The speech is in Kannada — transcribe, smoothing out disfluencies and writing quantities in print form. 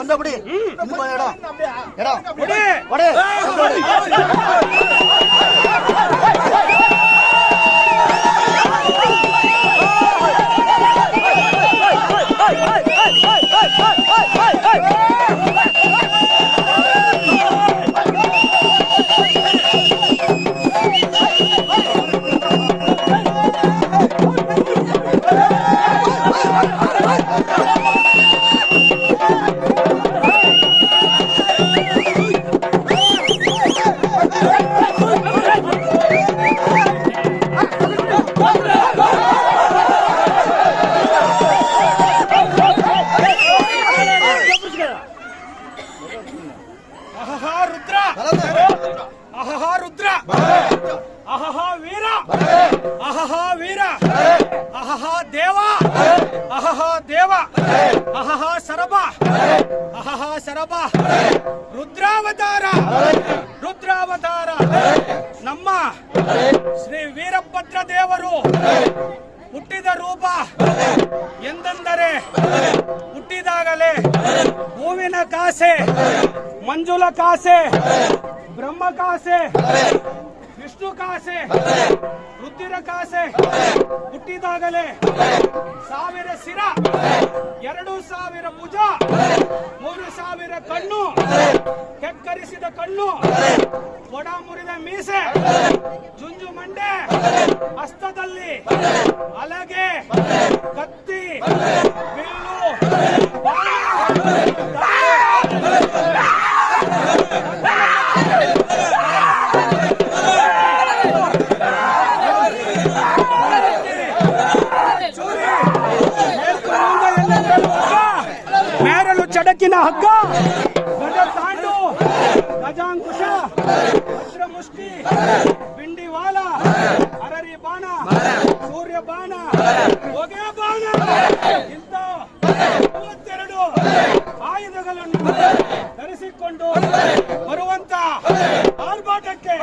ಬಂದಬಿಡಿ ಎಡ ರುದ್ರಾವತಾರ ನಮ್ಮ ಶ್ರೀ ವೀರಭದ್ರ ದೇವರು ಹುಟ್ಟಿದ ರೂಪ ಎಂದೆಂದರೆ ಹುಟ್ಟಿದಾಗಲೇ ಹೂವಿನ ಕಾಸೆ, ಮಂಜುಳ ಕಾಸೆ, ಬ್ರಹ್ಮ ಕಾಸೆ, ವಿಷ್ಣು ಕಾಸೆ, ರುದ್ರ ಕಾಸೆ ಹುಟ್ಟಿದಾಗಲೇ 1000 ಶಿರ, 2000 ಭುಜ, 3000 ಕಣ್ಣು, ಕೆಕ್ಕರಿಸಿದ ಕಣ್ಣು, ಒಡ ಮುರಿದ ಮೀಸೆ, ಜುಂಜು ಮಂಡೆ, ಹಸ್ತದಲ್ಲಿ ಅಲಗೆ, ಕತ್ತಿ, ಬಿಲ್ಲು, ಮೇರಲು ಚಡಕಿನ ಹಗ್ಗ, ಗಜ ತಾಂಡು, ಗಜಾಂಕುಶ, ವಜ್ರ ಮುಷ್ಟಿ, ಬಿಂಡಿವಾಲ, ಅರರಿ ಬಾಣ, ಸೂರ್ಯ ಬಾಣ, ಹೊಗೆ ಬಾಣ, ಇಂಥ 32 ಆಯುಧಗಳನ್ನು ಧರಿಸಿಕೊಂಡು ಬರುವಂತ ಆರ್ಭಾಟಕ್ಕೆ